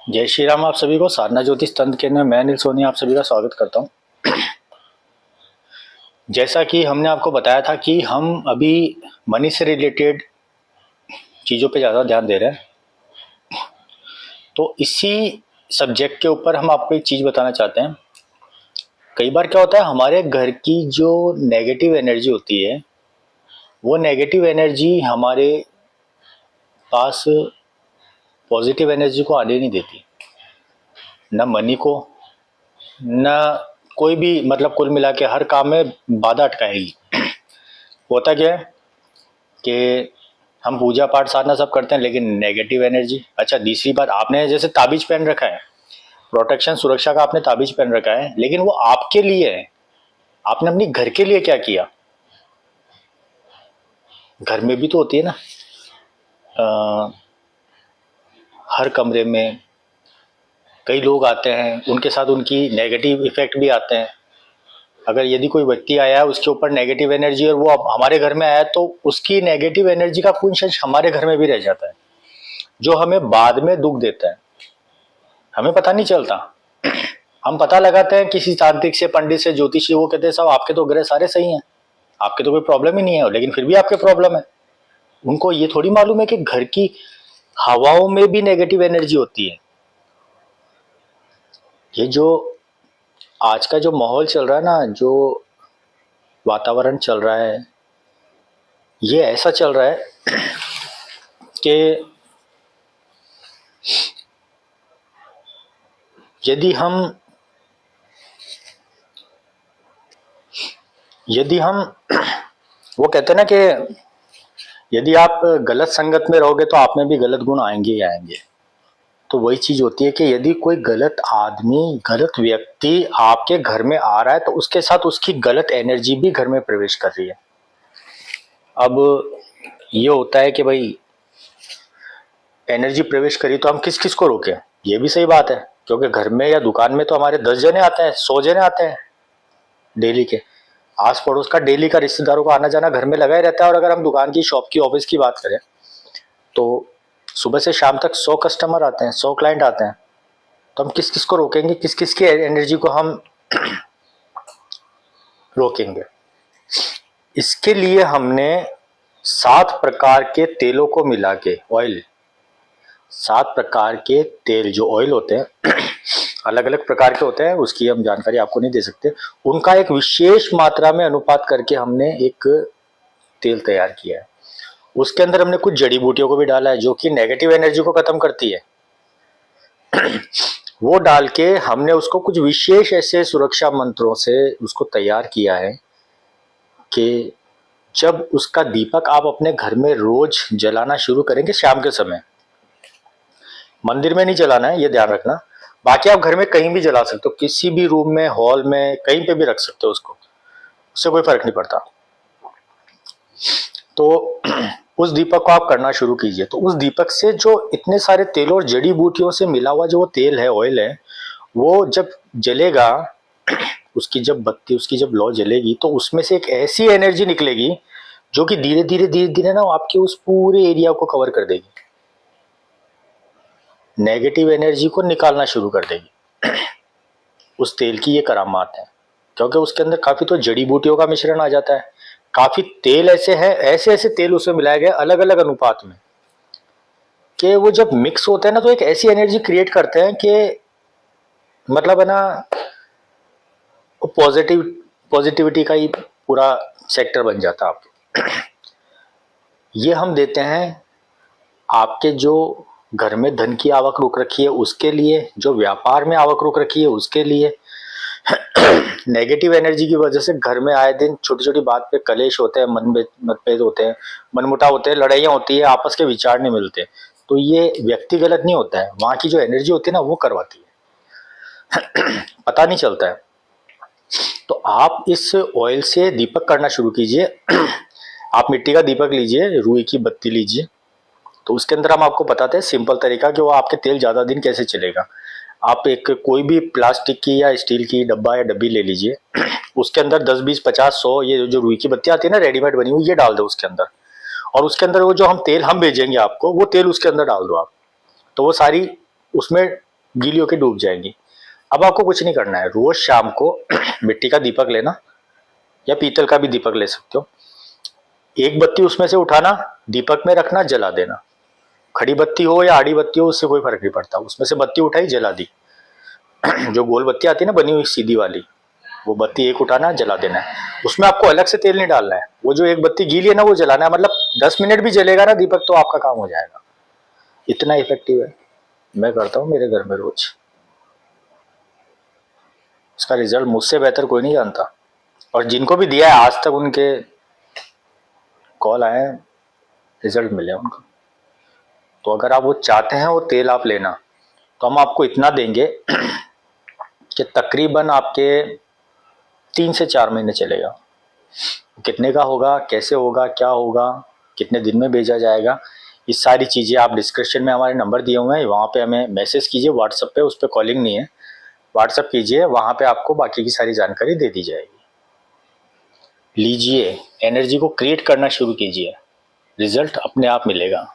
जय श्री राम। आप सभी को साधना ज्योतिष तंत्र केंद्र में मैं अनिल सोनी आप सभी का स्वागत करता हूं। जैसा कि हमने आपको बताया था कि हम अभी मनी से रिलेटेड चीज़ों पे ज़्यादा ध्यान दे रहे हैं, तो इसी सब्जेक्ट के ऊपर हम आपको एक चीज़ बताना चाहते हैं। कई बार क्या होता है, हमारे घर की जो नेगेटिव एनर्जी होती है वो नेगेटिव एनर्जी हमारे पास पॉजिटिव एनर्जी को आने नहीं देती, ना मनी को, ना कोई भी, मतलब कुल मिला के हर काम में बाधा अटकाएगी। होता क्या है कि हम पूजा पाठ साधना सब करते हैं, लेकिन नेगेटिव एनर्जी। अच्छा, दूसरी बात, आपने जैसे ताबीज पहन रखा है, प्रोटेक्शन सुरक्षा का आपने ताबीज पहन रखा है, लेकिन वो आपके लिए है। आपने अपनी घर के लिए क्या किया? घर में भी तो होती है ना, हर कमरे में कई लोग आते हैं, उनके साथ उनकी नेगेटिव इफेक्ट भी आते हैं। अगर यदि कोई व्यक्ति आया है उसके ऊपर नेगेटिव एनर्जी और वो अब हमारे घर में आया, तो उसकी नेगेटिव एनर्जी का कुछ अंश हमारे घर में भी रह जाता है, जो हमें बाद में दुख देता है। हमें पता नहीं चलता। हम पता लगाते हैं किसी तांत्रिक से, पंडित से, ज्योतिषी, वो कहते हैं साहब आपके तो ग्रह सारे सही हैं, आपके तो कोई प्रॉब्लम ही नहीं है, लेकिन फिर भी आपके प्रॉब्लम है। उनको ये थोड़ी मालूम है कि घर की हवाओं में भी नेगेटिव एनर्जी होती है। ये जो आज का जो माहौल चल रहा है ना, जो वातावरण चल रहा है, ये ऐसा चल रहा है कि यदि हम वो कहते हैं ना कि यदि आप गलत संगत में रहोगे तो आप में भी गलत गुण आएंगे ही आएंगे। तो वही चीज होती है कि यदि कोई गलत आदमी, गलत व्यक्ति आपके घर में आ रहा है, तो उसके साथ उसकी गलत एनर्जी भी घर में प्रवेश कर रही है। अब ये होता है कि भाई एनर्जी प्रवेश करी तो हम किस किस को रोकें? ये भी सही बात है, क्योंकि घर में या दुकान में तो हमारे 10 जने आते हैं, 100 जने आते हैं डेली के। आस पड़ोस का डेली का रिश्तेदारों का आना जाना घर में लगा ही रहता है। और अगर हम दुकान की, शॉप की, ऑफिस की बात करें तो सुबह से शाम तक 100 कस्टमर आते हैं, 100 क्लाइंट आते हैं। तो हम किस किस को रोकेंगे, किस किस की एनर्जी को हम रोकेंगे? इसके लिए हमने 7 प्रकार के तेलों को मिला के, ऑयल, 7 प्रकार के तेल जो ऑयल होते हैं अलग अलग प्रकार के होते हैं, उसकी हम जानकारी आपको नहीं दे सकते। उनका एक विशेष मात्रा में अनुपात करके हमने एक तेल तैयार किया है। उसके अंदर हमने कुछ जड़ी बूटियों को भी डाला है जो कि नेगेटिव एनर्जी को खत्म करती है। वो डाल के हमने उसको कुछ विशेष ऐसे सुरक्षा मंत्रों से उसको तैयार किया है कि जब उसका दीपक आप अपने घर में रोज जलाना शुरू करेंगे, शाम के समय, मंदिर में नहीं जलाना है, ये ध्यान रखना। बाकी आप घर में कहीं भी जला सकते हो, किसी भी रूम में, हॉल में, कहीं पे भी रख सकते हो उसको, उससे कोई फर्क नहीं पड़ता। तो उस दीपक को आप करना शुरू कीजिए। तो उस दीपक से जो इतने सारे तेलों और जड़ी बूटियों से मिला हुआ जो तेल है, ऑयल है, वो जब जलेगा, उसकी जब बत्ती, उसकी जब लौ जलेगी, तो उसमें से एक ऐसी एनर्जी निकलेगी जो कि धीरे धीरे धीरे धीरे ना आपके उस पूरे एरिया को कवर कर देगी, नेगेटिव एनर्जी को निकालना शुरू कर देगी। उस तेल की ये करामात है, क्योंकि उसके अंदर काफी तो जड़ी बूटियों का मिश्रण आ जाता है। काफी तेल ऐसे हैं, ऐसे ऐसे तेल उसमें मिलाए गए अलग अलग अनुपात में, कि वो जब मिक्स होते हैं ना, तो एक ऐसी एनर्जी क्रिएट करते हैं कि मतलब है ना, पॉजिटिविटी का ही पूरा सेक्टर बन जाता है आपको। ये हम देते हैं आपके जो घर में धन की आवक रुक रखी है उसके लिए, जो व्यापार में आवक रुक रखी है उसके लिए। नेगेटिव एनर्जी की वजह से घर में आए दिन छोटी छोटी बात पे कलेश होते हैं, मतभेद होते हैं, मनमुटाव होते हैं, लड़ाइयाँ होती है, आपस के विचार नहीं मिलते। तो ये व्यक्ति गलत नहीं होता है, वहां की जो एनर्जी होती है ना वो करवाती है। पता नहीं चलता है। तो आप इस ऑयल से दीपक करना शुरू कीजिए। आप मिट्टी का दीपक लीजिए, रुई की बत्ती लीजिए। तो उसके अंदर हम आपको बताते हैं सिंपल तरीका कि वो आपके तेल ज्यादा दिन कैसे चलेगा। आप एक कोई भी प्लास्टिक की या स्टील की डब्बा या डब्बी ले लीजिए, उसके अंदर 10, 20, 50, 100 ये जो रुई की बत्ती आती है ना रेडीमेड बनी हुई, ये डाल दो उसके अंदर। और उसके अंदर वो जो हम तेल हम भेजेंगे आपको, वो तेल उसके अंदर डाल दो आप। तो वो सारी उसमें गीली होकर डूब जाएंगी। अब आपको कुछ नहीं करना है, रोज शाम को मिट्टी का दीपक लेना या पीतल का भी दीपक ले सकते हो, एक बत्ती उसमें से उठाना, दीपक में रखना, जला देना। खड़ी बत्ती हो या आड़ी बत्ती हो उससे कोई फर्क नहीं पड़ता, उसमें से बत्ती उठाई जला दी। जो गोल बत्ती आती है ना बनी हुई सीधी वाली, वो बत्ती एक उठाना जला देना है। उसमें आपको अलग से तेल नहीं डालना है, वो जो एक बत्ती गीली है ना वो जलाना है, मतलब 10 मिनट भी जलेगा ना दीपक तो आपका काम हो जाएगा। इतना इफेक्टिव है, मैं करता हूँ मेरे घर में रोज। इसका रिजल्ट मुझसे बेहतर कोई नहीं जानता, और जिनको भी दिया है आज तक उनके कॉल आए, रिजल्ट मिले उनको। तो अगर आप वो चाहते हैं वो तेल आप लेना, तो हम आपको इतना देंगे कि तकरीबन आपके 3 से 4 महीने चलेगा। कितने का होगा, कैसे होगा, क्या होगा, कितने दिन में भेजा जाएगा, ये सारी चीज़ें आप डिस्क्रिप्शन में हमारे नंबर दिए हुए हैं, वहाँ पे हमें मैसेज कीजिए व्हाट्सएप पे, उस पर कॉलिंग नहीं है, व्हाट्सएप कीजिए, वहाँ पे आपको बाकी की सारी जानकारी दे दी जाएगी। लीजिए, एनर्जी को क्रिएट करना शुरू कीजिए, रिजल्ट अपने आप मिलेगा।